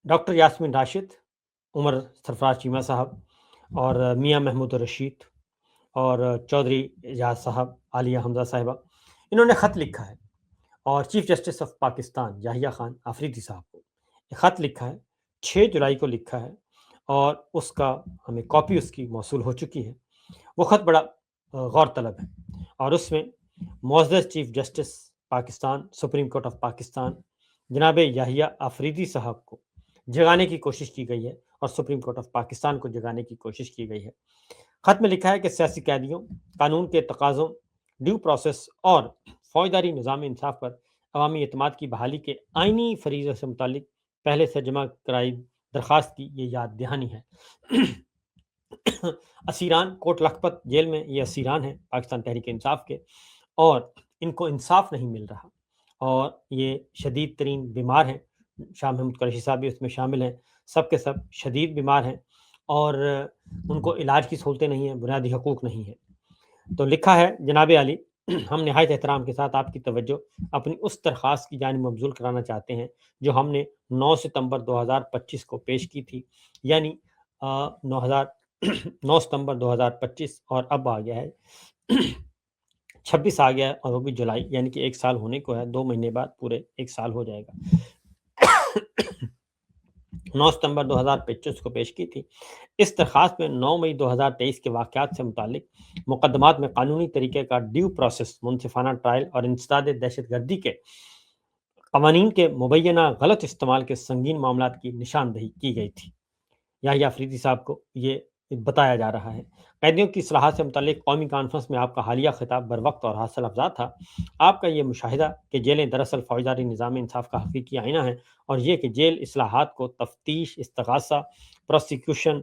Doctor Yasmin Rashid, عمر سرفراز چیمہ صاحب اور میاں محمود رشید اور چودھری اعجاز صاحب، عالیہ حمزہ صاحبہ، انہوں نے خط لکھا ہے اور chief justice of Pakistan Yahya Khan Afridi صاحب کو ایک خط لکھا ہے، 6 جولائی کو لکھا ہے اور اس کا ہمیں کاپی اس کی موصول ہو چکی ہے۔ وہ خط بڑا غور طلب ہے اور اس میں معزز chief justice Pakistan, supreme court of Pakistan جناب یحییٰ آفریدی صاحب کو جگانے کی کوشش کی گئی ہے اور سپریم کورٹ آف پاکستان کو جگانے کی کوشش کی گئی ہے۔ خط میں لکھا ہے کہ سیاسی قیدیوں، قانون کے تقاضوں، ڈیو پروسیس اور فوجداری نظام انصاف پر عوامی اعتماد کی بحالی کے آئینی فریضے سے متعلق پہلے سے جمع کرائی درخواست کی یہ یاد دہانی ہے۔ اسیران کوٹ لکھپت جیل میں یہ اسیران ہیں پاکستان تحریک انصاف کے، اور ان کو انصاف نہیں مل رہا اور یہ شدید ترین بیمار ہیں۔ شاہ محمود قریشی صاحب بھی اس میں شامل ہیں، سب کے سب شدید بیمار ہیں اور ان کو علاج کی سہولتیں نہیں ہیں، بنیادی حقوق نہیں ہیں۔ تو لکھا ہے جناب علی، ہم نہایت احترام کے ساتھ آپ کی توجہ اپنی اس درخواست کی جانب مبذول کرانا چاہتے ہیں جو ہم نے 9 ستمبر 2025 کو پیش کی تھی، یعنی 9 ستمبر 2025 اور اب آ گیا ہے 26 آ گیا ہے اور وہ بھی جولائی، یعنی کہ 1 سال ہونے کو ہے، 2 مہینے بعد پورے 1 سال ہو جائے گا۔ 9 ستمبر 2025 کو پیش کی تھی۔ اس درخواست میں 9 مئی 2023 کے واقعات سے متعلق مقدمات میں قانونی طریقہ کا ڈیو پروسیس، منصفانہ ٹرائل اور انسداد دہشت گردی کے قوانین کے مبینہ غلط استعمال کے سنگین معاملات کی نشاندہی کی گئی تھی۔ یحییٰ آفریدی صاحب کو یہ بتایا جا رہا ہے۔ قیدیوں کی اصلاحات سے متعلق قومی کانفرنس میں آپ کا حالیہ خطاب بروقت اور حاصل افزا تھا۔ آپ کا یہ مشاہدہ کہ جیلیں دراصل فوجداری نظام انصاف کا حقیقی آئینہ ہیں اور یہ کہ جیل اصلاحات کو تفتیش، استغاثہ، پروسیکیوشن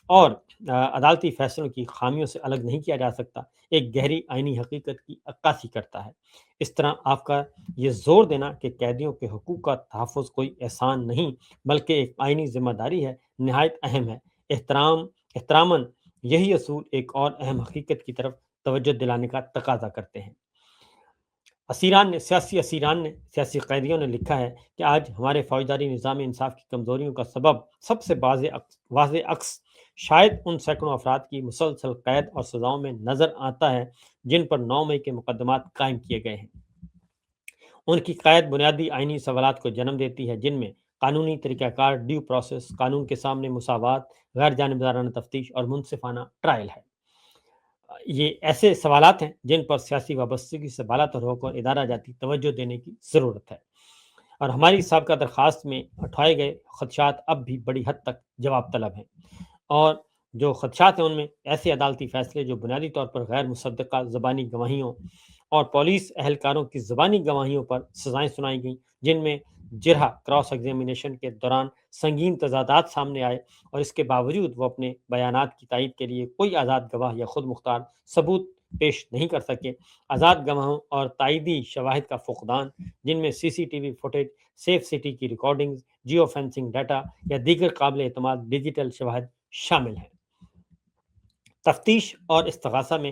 اور عدالتی فیصلوں کی خامیوں سے الگ نہیں کیا جا سکتا، ایک گہری آئینی حقیقت کی عکاسی کرتا ہے۔ اس طرح آپ کا یہ زور دینا کہ قیدیوں کے حقوق کا تحفظ کوئی احسان نہیں بلکہ ایک آئینی ذمہ داری ہے، نہایت اہم ہے۔ احتراماً یہی اصول ایک اور اہم حقیقت کی طرف توجہ دلانے کا تقاضا کرتے ہیں۔ سیاسی قیدیوں نے لکھا ہے کہ آج ہمارے فوجداری نظام انصاف کی کمزوریوں کا سبب سب سے واضح عکس شاید ان سینکڑوں افراد کی مسلسل قید اور سزاؤں میں نظر آتا ہے جن پر 9 مئی کے مقدمات قائم کیے گئے ہیں۔ ان کی قید بنیادی آئینی سوالات کو جنم دیتی ہے جن میں قانونی طریقہ کار، ڈیو پروسیس، قانون کے سامنے مساوات، غیر جانبدارانہ تفتیش اور منصفانہ ٹرائل ہے۔ یہ ایسے سوالات ہیں جن پر سیاسی وابستگی سے بالاتر ہو کر ادارہ جاتی توجہ دینے کی ضرورت ہے، اور ہماری سابقہ درخواست میں اٹھائے گئے خدشات اب بھی بڑی حد تک جواب طلب ہیں، اور جو خدشات ہیں ان میں ایسے عدالتی فیصلے جو بنیادی طور پر غیر مصدقہ زبانی گواہیوں اور پولیس اہلکاروں کی زبانی گواہیوں پر سزائیں سنائی گئیں جن میں جرحہ کراس ایگزامینیشن کے دوران سنگین تضادات سامنے آئے اور اس کے باوجود وہ اپنے بیانات کی تائید کے لیے کوئی آزاد گواہ یا خود مختار ثبوت پیش نہیں کر سکے۔ آزاد گواہوں اور تائیدی شواہد کا فقدان جن میں C C T V footage, safe city کی ریکارڈنگز، جیو فینسنگ ڈیٹا یا دیگر قابل اعتماد ڈیجیٹل شواہد شامل ہیں۔ تفتیش اور استغاثہ میں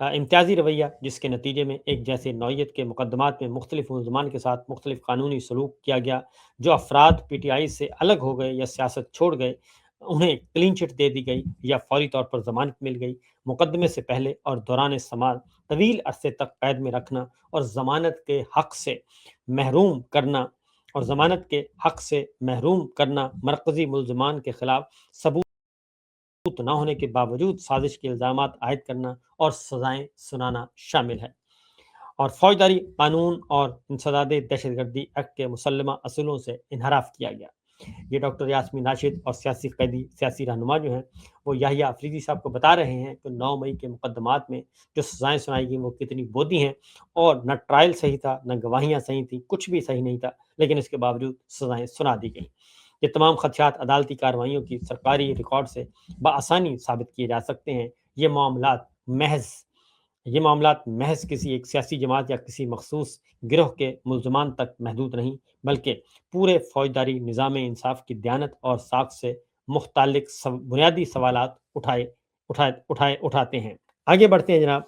امتیازی رویہ جس کے نتیجے میں ایک جیسے نوعیت کے مقدمات میں مختلف ملزمان کے ساتھ مختلف قانونی سلوک کیا گیا، جو افراد پی ٹی آئی سے الگ ہو گئے یا سیاست چھوڑ گئے، انہیں کلین چٹ دے دی گئی یا فوری طور پر ضمانت مل گئی، مقدمے سے پہلے اور دوران سماعت طویل عرصے تک قید میں رکھنا اور ضمانت کے حق سے محروم کرنا مرکزی ملزمان کے خلاف ثبوت نہ ہونے کے باوجود سازش کے الزامات عائد کرنا اور سزائیں سنانا شامل ہے، اور فوجداری قانون اور انسداد دہشت گردی ایکٹ کے مسلمہ اصولوں سے انحراف کیا گیا۔ یہ ڈاکٹر یاسمین راشد اور سیاسی قیدی، سیاسی رہنما جو ہیں وہ یحییٰ آفریدی صاحب کو بتا رہے ہیں کہ 9 مئی کے مقدمات میں جو سزائیں سنائی گئیں وہ کتنی بودھی ہیں، اور نہ ٹرائل صحیح تھا، نہ گواہیاں صحیح تھیں، کچھ بھی صحیح نہیں تھا، لیکن اس کے باوجود سزائیں سنا دی گئیں۔ یہ تمام خدشات عدالتی کارروائیوں کی سرکاری ریکارڈ سے بآسانی ثابت کیے جا سکتے ہیں۔ یہ معاملات محض کسی ایک سیاسی جماعت یا کسی مخصوص گروہ کے ملزمان تک محدود نہیں بلکہ پورے فوجداری نظام انصاف کی دیانت اور ساکھ سے متعلق بنیادی سوالات اٹھاتے ہیں۔ آگے بڑھتے ہیں جناب۔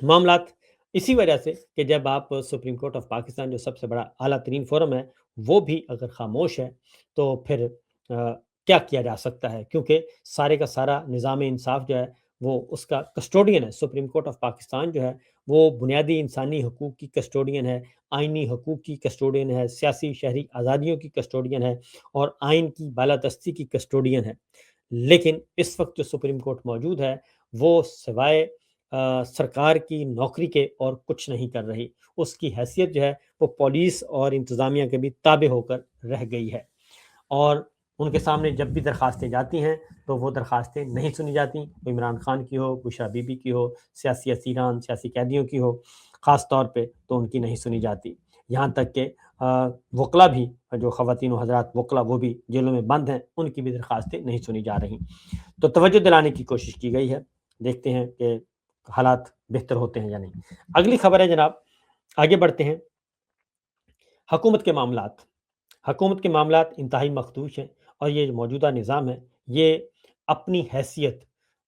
معاملات اسی وجہ سے کہ جب آپ سپریم کورٹ آف پاکستان جو سب سے بڑا اعلیٰ ترین فورم ہے وہ بھی اگر خاموش ہے تو پھر کیا کیا جا سکتا ہے، کیونکہ سارے کا سارا نظام انصاف جو ہے وہ اس کا کسٹوڈین ہے۔ سپریم کورٹ آف پاکستان جو ہے وہ بنیادی انسانی حقوق کی کسٹوڈین ہے، آئینی حقوق کی کسٹوڈین ہے، سیاسی شہری آزادیوں کی کسٹوڈین ہے اور آئین کی بالادستی کی کسٹوڈین ہے۔ لیکن اس وقت جو سپریم کورٹ موجود ہے وہ سوائے سرکار کی نوکری کے اور کچھ نہیں کر رہی۔ اس کی حیثیت جو ہے وہ پولیس اور انتظامیہ کے بھی تابع ہو کر رہ گئی ہے، اور ان کے سامنے جب بھی درخواستیں جاتی ہیں تو وہ درخواستیں نہیں سنی جاتی، وہ عمران خان کی ہو، بشرا بی بی کی ہو، سیاسی اسیران، سیاسی قیدیوں کی ہو، خاص طور پہ تو ان کی نہیں سنی جاتی۔ یہاں تک کہ وکلا بھی، جو خواتین و حضرات وکلا وہ بھی جیلوں میں بند ہیں، ان کی بھی درخواستیں نہیں سنی جا رہی۔ تو توجہ دلانے کی کوشش کی گئی ہے، دیکھتے ہیں کہ حالات بہتر ہوتے ہیں یا نہیں۔ اگلی خبر ہے جناب، آگے بڑھتے ہیں۔ حکومت کے معاملات، حکومت کے معاملات انتہائی مخدوش ہیں، اور یہ جو موجودہ نظام ہے یہ اپنی حیثیت،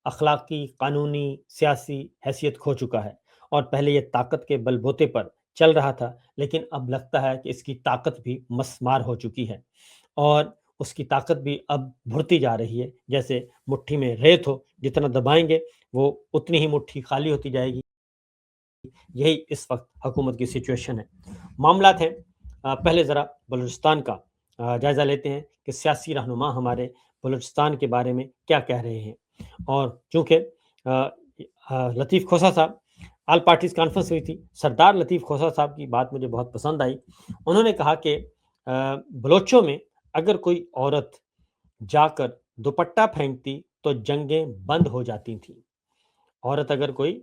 اخلاقی، قانونی، سیاسی حیثیت کھو چکا ہے، اور پہلے یہ طاقت کے بل بوتے پر چل رہا تھا، لیکن اب لگتا ہے کہ اس کی طاقت بھی مسمار ہو چکی ہے، اور اس کی طاقت بھی اب بڑھتی جا رہی ہے، جیسے مٹھی میں ریت ہو، جتنا دبائیں گے وہ اتنی ہی مٹھی خالی ہوتی جائے گی۔ یہی اس وقت حکومت کی سچویشن ہے۔ معاملات ہیں، پہلے ذرا بلوچستان کا جائزہ لیتے ہیں کہ سیاسی رہنما ہمارے بلوچستان کے بارے میں کیا کہہ رہے ہیں۔ اور چونکہ لطیف کھوسہ صاحب، آل پارٹیز کانفرنس ہوئی تھی، سردار لطیف کھوسہ صاحب کی بات مجھے بہت پسند آئی۔ انہوں نے کہا کہ بلوچوں میں اگر کوئی عورت جا کر دوپٹہ پھینکتی تو جنگیں بند ہو جاتی تھیں۔ عورت اگر کوئی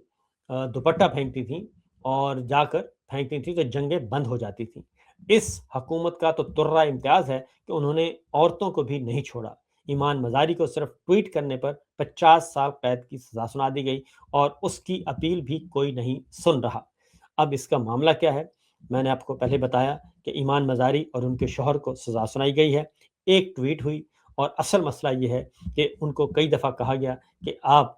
دوپٹہ پھینکتی تھیں اور جا کر پھینکتی تھیں تو جنگیں بند ہو جاتی تھیں۔ اس حکومت کا تو ترا امتیاز ہے کہ انہوں نے عورتوں کو بھی نہیں چھوڑا۔ ایمان مزاری کو صرف ٹویٹ کرنے پر 50 سال قید کی سزا سنا دی گئی، اور اس کی اپیل بھی کوئی نہیں سن رہا۔ اب اس کا معاملہ کیا ہے؟ میں نے آپ کو پہلے بتایا کہ ایمان مزاری اور ان کے شوہر کو سزا سنائی گئی ہے، ایک ٹویٹ ہوئی، اور اصل مسئلہ یہ ہے کہ ان کو کئی دفعہ کہا گیا کہ آپ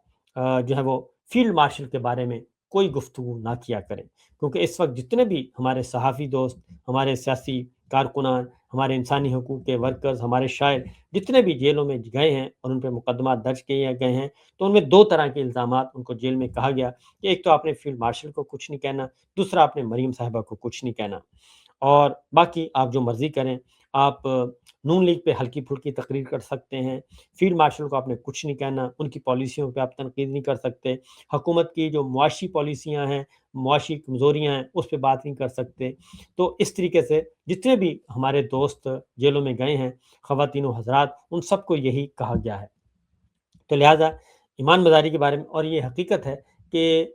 جو ہے وہ فیلڈ مارشل کے بارے میں کوئی گفتگو نہ کیا کریں، کیونکہ اس وقت جتنے بھی ہمارے صحافی دوست، ہمارے سیاسی کارکنان، ہمارے انسانی حقوق کے ورکرز، ہمارے شاعر جتنے بھی جیلوں میں گئے ہیں اور ان پہ مقدمات درج کیے گئے ہیں، تو ان میں دو طرح کے الزامات ان کو جیل میں کہا گیا کہ ایک تو آپ نے فیلڈ مارشل کو کچھ نہیں کہنا، دوسرا آپ نے مریم صاحبہ کو کچھ نہیں کہنا، اور باقی آپ جو مرضی کریں۔ آپ نون لیگ پہ ہلکی پھلکی تقریر کر سکتے ہیں، فیلڈ مارشل کو آپ نے کچھ نہیں کہنا، ان کی پالیسیوں پہ آپ تنقید نہیں کر سکتے، حکومت کی جو معاشی پالیسیاں ہیں، معاشی کمزوریاں ہیں، اس پہ بات نہیں کر سکتے۔ تو اس طریقے سے جتنے بھی ہمارے دوست جیلوں میں گئے ہیں، خواتین و حضرات، ان سب کو یہی کہا گیا ہے۔ تو لہٰذا ایمان مزاری کے بارے میں، اور یہ حقیقت ہے کہ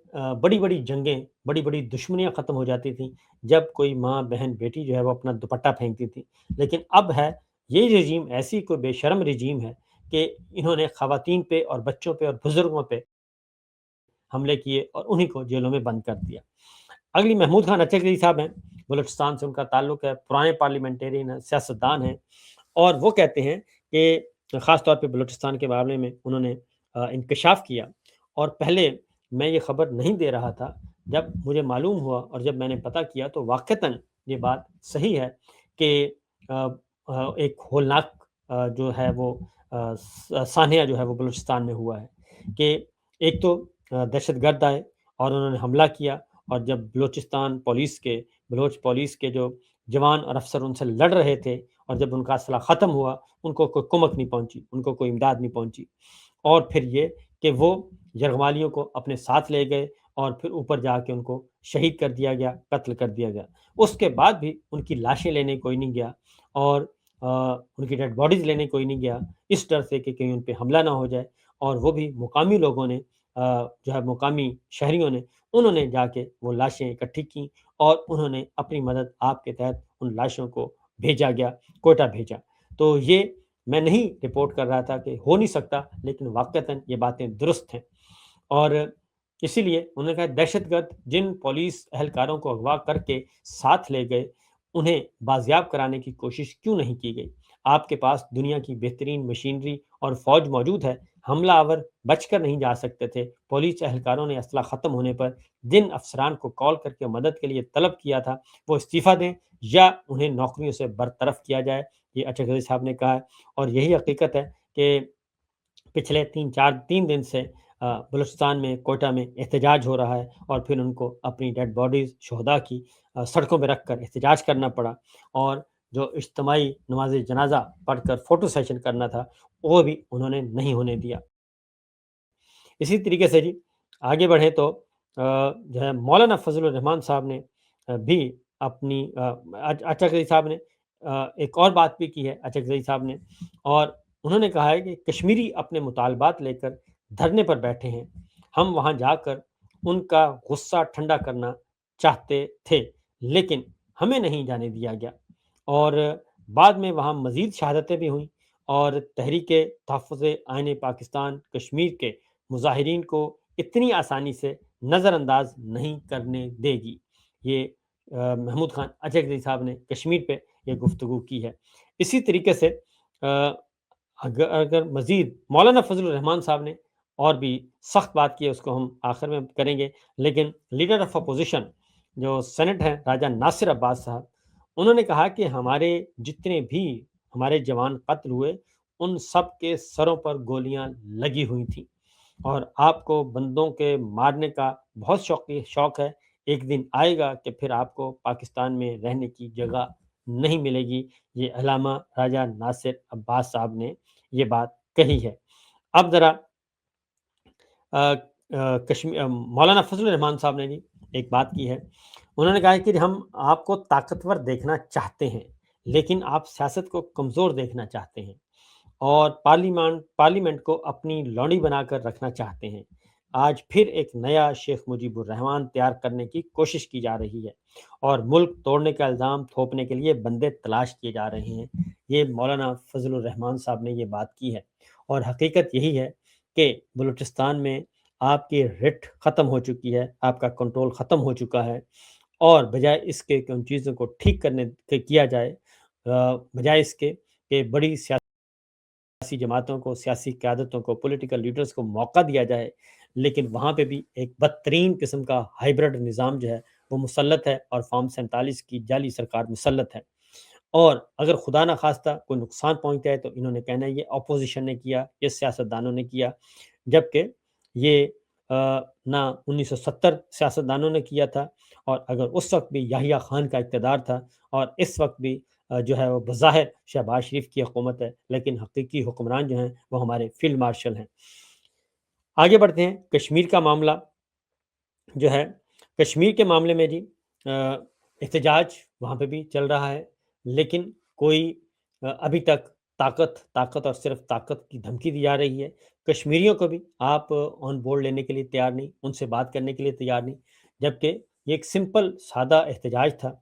بڑی بڑی جنگیں، بڑی بڑی دشمنیاں ختم ہو جاتی تھیں جب کوئی ماں، بہن، بیٹی جو ہے وہ اپنا دوپٹہ پھینکتی تھی، لیکن اب ہے یہ رجیم ایسی کوئی بے شرم رجیم ہے کہ انہوں نے خواتین پہ اور بچوں پہ اور بزرگوں پہ حملے کیے اور انہی کو جیلوں میں بند کر دیا۔ اگلی محمود خان اچکری صاحب ہیں، بلوچستان سے ان کا تعلق ہے، پرانے پارلیمنٹیرین ہیں، سیاستدان ہیں، اور وہ کہتے ہیں کہ خاص طور پہ بلوچستان کے معاملے میں انہوں نے انکشاف کیا، اور پہلے میں یہ خبر نہیں دے رہا تھا، جب مجھے معلوم ہوا اور جب میں نے پتہ کیا تو واقعتاً یہ بات صحیح ہے کہ ایک ہولناک جو ہے وہ سانحہ جو ہے وہ بلوچستان میں ہوا ہے کہ ایک تو دہشت گرد آئے اور انہوں نے حملہ کیا، اور جب بلوچ پولیس کے جو جوان اور افسر ان سے لڑ رہے تھے، اور جب ان کا اسلحہ ختم ہوا، ان کو کوئی کمک نہیں پہنچی، ان کو کوئی امداد نہیں پہنچی، اور پھر یہ کہ وہ یرغمالیوں کو اپنے ساتھ لے گئے، اور پھر اوپر جا کے ان کو شہید کر دیا گیا، قتل کر دیا گیا۔ اس کے بعد بھی ان کی لاشیں لینے کوئی نہیں گیا، اور ان کی ڈیڈ باڈیز لینے کوئی نہیں گیا، اس ڈر سے کہ کہیں ان پہ حملہ نہ ہو جائے، اور وہ بھی مقامی لوگوں نے جو ہے مقامی شہریوں نے، انہوں نے جا کے وہ لاشیں اکٹھی کیں، اور انہوں نے اپنی مدد آپ کے تحت ان لاشوں کو بھیجا گیا، کوئٹہ بھیجا۔ تو یہ میں نہیں رپورٹ کر رہا تھا کہ ہو نہیں سکتا، لیکن واقعتاً یہ باتیں درست ہیں، اور اسی لیے انہوں نے کہا دہشت گرد جن پولیس اہلکاروں کو اغوا کر کے ساتھ لے گئے، انہیں بازیاب کرانے کی کوشش کیوں نہیں کی گئی؟ آپ کے پاس دنیا کی بہترین مشینری اور فوج موجود ہے، حملہ آور بچ کر نہیں جا سکتے تھے۔ پولیس اہلکاروں نے اسلحہ ختم ہونے پر جن افسران کو کال کر کے مدد کے لیے طلب کیا تھا وہ استعفیٰ دیں یا انہیں نوکریوں سے برطرف کیا جائے، یہ اچکزئی صاحب نے کہا ہے۔ اور یہی حقیقت ہے کہ پچھلے تین دن سے بلوچستان میں کوئٹہ میں احتجاج ہو رہا ہے، اور پھر ان کو اپنی ڈیڈ باڈیز شہداء کی سڑکوں پہ رکھ کر احتجاج کرنا پڑا، اور جو اجتماعی نماز جنازہ پڑھ کر فوٹو سیشن کرنا تھا وہ بھی انہوں نے نہیں ہونے دیا۔ اسی طریقے سے جی آگے بڑھیں تو جو ہے مولانا فضل الرحمان صاحب نے بھی اپنی اچکزئی صاحب نے ایک اور بات بھی کی ہے اچکزئی صاحب نے، اور انہوں نے کہا ہے کہ کشمیری اپنے مطالبات لے کر دھرنے پر بیٹھے ہیں، ہم وہاں جا کر ان کا غصہ ٹھنڈا کرنا چاہتے تھے لیکن ہمیں نہیں جانے دیا گیا، اور بعد میں وہاں مزید شہادتیں بھی ہوئیں، اور تحریک تحفظ آئین پاکستان کشمیر کے مظاہرین کو اتنی آسانی سے نظر انداز نہیں کرنے دے گی۔ یہ محمود خان اچکزئی صاحب نے کشمیر پہ یہ گفتگو کی ہے۔ اسی طریقے سے اگر مزید مولانا فضل الرحمان صاحب نے اور بھی سخت بات کی ہے، اس کو ہم آخر میں کریں گے، لیکن لیڈر آف اپوزیشن جو سینٹ ہیں راجہ ناصر عباس صاحب، انہوں نے کہا کہ جتنے بھی ہمارے جوان قتل ہوئے ان سب کے سروں پر گولیاں لگی ہوئی تھیں، اور آپ کو بندوں کے مارنے کا بہت شوق ہے، ایک دن آئے گا کہ پھر آپ کو پاکستان میں رہنے کی جگہ نہیں ملے گی۔ یہ علامہ راجہ ناصر عباس صاحب نے یہ بات کہی ہے۔ اب ذرا مولانا فضل الرحمان صاحب نے جی ایک بات کی ہے، انہوں نے کہا ہے کہ ہم آپ کو طاقتور دیکھنا چاہتے ہیں لیکن آپ سیاست کو کمزور دیکھنا چاہتے ہیں، اور پارلیمنٹ کو اپنی لونڈی بنا کر رکھنا چاہتے ہیں۔ آج پھر ایک نیا شیخ مجیب الرحمان تیار کرنے کی کوشش کی جا رہی ہے، اور ملک توڑنے کا الزام تھوپنے کے لیے بندے تلاش کیے جا رہے ہیں۔ یہ مولانا فضل الرحمان صاحب نے یہ بات کی ہے، اور حقیقت یہی ہے کہ بلوچستان میں آپ کی رٹ ختم ہو چکی ہے، آپ کا کنٹرول ختم ہو چکا ہے، اور بجائے اس کے کہ ان چیزوں کو ٹھیک کرنے کیا جائے، بجائے اس کے کہ بڑی سیاسی جماعتوں کو، سیاسی قیادتوں کو، پولیٹیکل لیڈرز کو موقع دیا جائے، لیکن وہاں پہ بھی ایک بدترین قسم کا ہائیبرڈ نظام جو ہے وہ مسلط ہے، اور فارم 47 کی جعلی سرکار مسلط ہے، اور اگر خدا نہ خواستہ کوئی نقصان پہنچتا ہے تو انہوں نے کہنا ہے یہ اپوزیشن نے کیا، یہ سیاستدانوں نے کیا، جبکہ یہ نہ 1970 سیاستدانوں نے کیا تھا، اور اگر اس وقت بھی یحییٰ خان کا اقتدار تھا، اور اس وقت بھی جو ہے وہ بظاہر شہباز شریف کی حکومت ہے، لیکن حقیقی حکمران جو ہیں وہ ہمارے فیلڈ مارشل ہیں۔ آگے بڑھتے ہیں۔ کشمیر کا معاملہ جو ہے، کشمیر کے معاملے میں جی احتجاج وہاں پہ بھی چل رہا ہے، لیکن کوئی ابھی تک طاقت اور صرف طاقت کی دھمکی دی جا رہی ہے۔ کشمیریوں کو بھی آپ آن بورڈ لینے کے لیے تیار نہیں، ان سے بات کرنے کے لیے تیار نہیں، جبکہ یہ ایک سمپل سادہ احتجاج تھا،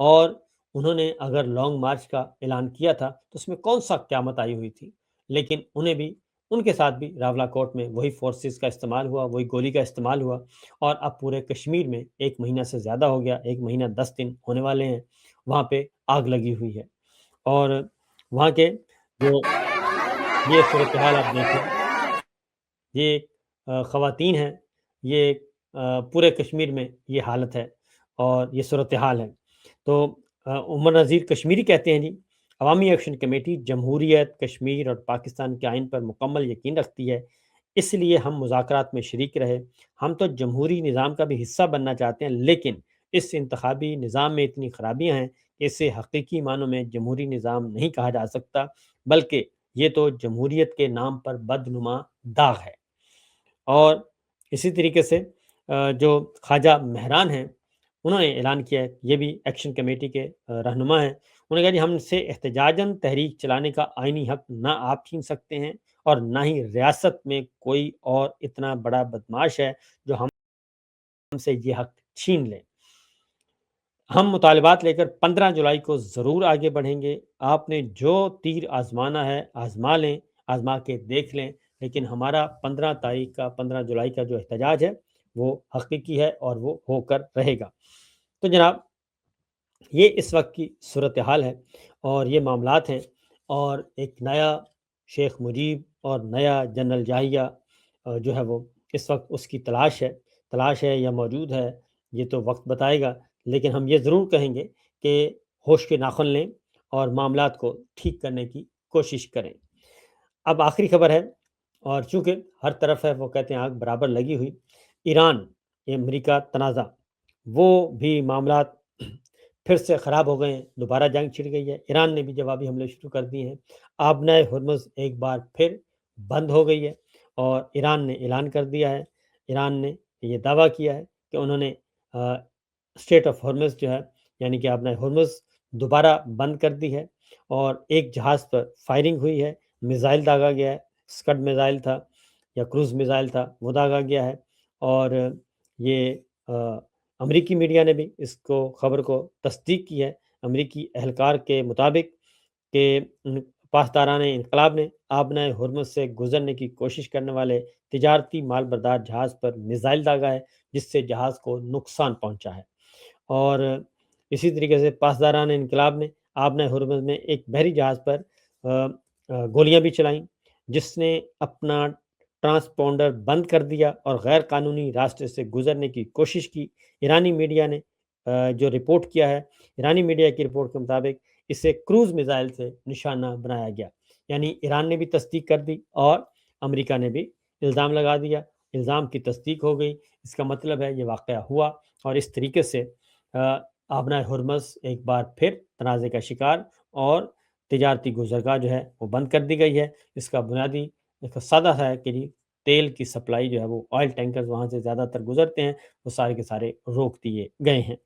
اور انہوں نے اگر لانگ مارچ کا اعلان کیا تھا تو اس میں کون سا قیامت آئی ہوئی تھی، لیکن ان کے ساتھ بھی راولہ کوٹ میں وہی فورسز کا استعمال ہوا، وہی گولی کا استعمال ہوا، اور اب پورے کشمیر میں 1 مہینہ سے زیادہ ہو گیا، 1 مہینہ 10 دن ہونے والے ہیں، وہاں پہ آگ لگی ہوئی ہے، اور وہاں کے جو یہ صورتحال آپ دیکھیں، یہ خواتین ہیں، یہ پورے کشمیر میں یہ حالت ہے اور یہ صورتحال ہے۔ تو عمر نذیر کشمیری کہتے ہیں جی عوامی ایکشن کمیٹی جمہوریت کشمیر اور پاکستان کے آئین پر مکمل یقین رکھتی ہے، اس لیے ہم مذاکرات میں شریک رہے۔ ہم تو جمہوری نظام کا بھی حصہ بننا چاہتے ہیں، لیکن اس انتخابی نظام میں اتنی خرابیاں ہیں کہ اسے حقیقی معنوں میں جمہوری نظام نہیں کہا جا سکتا، بلکہ یہ تو جمہوریت کے نام پر بدنما داغ ہے۔ اور اسی طریقے سے جو خواجہ مہران ہیں، انہوں نے اعلان کیا ہے، یہ بھی ایکشن کمیٹی کے رہنما ہیں، انہوں نے کہا جی ہم سے احتجاجاً تحریک چلانے کا آئینی حق نہ آپ چھین سکتے ہیں اور نہ ہی ریاست میں کوئی اور اتنا بڑا بدماش ہے جو ہم سے یہ حق چھین لیں۔ ہم مطالبات لے کر 15 جولائی کو ضرور آگے بڑھیں گے، آپ نے جو تیر آزمانا ہے آزما لیں، آزما کے دیکھ لیں، لیکن ہمارا 15 جولائی کا جو احتجاج ہے وہ حقیقی ہے اور وہ ہو کر رہے گا۔ تو جناب یہ اس وقت کی صورتحال ہے اور یہ معاملات ہیں، اور ایک نیا شیخ مجیب اور نیا جنرل یحییٰ جو ہے وہ اس وقت اس کی تلاش ہے یا موجود ہے، یہ تو وقت بتائے گا، لیکن ہم یہ ضرور کہیں گے کہ ہوش کے ناخن لیں اور معاملات کو ٹھیک کرنے کی کوشش کریں۔ اب آخری خبر ہے، اور چونکہ ہر طرف ہے وہ کہتے ہیں آگ برابر لگی ہوئی، ایران امریکہ تنازع، وہ بھی معاملات پھر سے خراب ہو گئے ہیں، دوبارہ جنگ چھڑ گئی ہے، ایران نے بھی جوابی حملے شروع کر دیے ہیں، آبنائے ہرمز ایک بار پھر بند ہو گئی ہے، اور ایران نے اعلان کر دیا ہے، ایران نے یہ دعویٰ کیا ہے کہ انہوں نے اسٹریٹ آف ہرمز جو ہے یعنی کہ آبنائے ہرمز دوبارہ بند کر دی ہے، اور ایک جہاز پر فائرنگ ہوئی ہے، میزائل داغا گیا ہے، اسکڈ میزائل تھا یا کروز میزائل تھا، وہ داغا گیا ہے، اور یہ امریکی میڈیا نے بھی اس خبر کو تصدیق کی ہے، امریکی اہلکار کے مطابق کہ پاسداران انقلاب نے آبنائے ہرمز سے گزرنے کی کوشش کرنے والے تجارتی مال بردار جہاز پر میزائل داغا ہے، جس سے جہاز کو نقصان پہنچا ہے، اور اسی طریقے سے پاسداران انقلاب نے آبنائے ہرمز میں ایک بحری جہاز پر گولیاں بھی چلائیں، جس نے اپنا ٹرانسپونڈر بند کر دیا اور غیر قانونی راستے سے گزرنے کی کوشش کی۔ ایرانی میڈیا نے جو رپورٹ کیا ہے، ایرانی میڈیا کی رپورٹ کے مطابق اسے کروز میزائل سے نشانہ بنایا گیا، یعنی ایران نے بھی تصدیق کر دی اور امریکہ نے بھی الزام لگا دیا، الزام کی تصدیق ہو گئی، اس کا مطلب ہے یہ واقعہ ہوا، اور اس طریقے سے آبنائے ہرمز ایک بار پھر تنازع کا شکار، اور تجارتی گزرگاہ جو ہے وہ بند کر دی گئی ہے۔ اس کا بنیادی ایک سادہ ہے کہ جی تیل کی سپلائی جو ہے وہ آئل ٹینکرز وہاں سے زیادہ تر گزرتے ہیں، وہ سارے کے سارے روک دیے گئے ہیں۔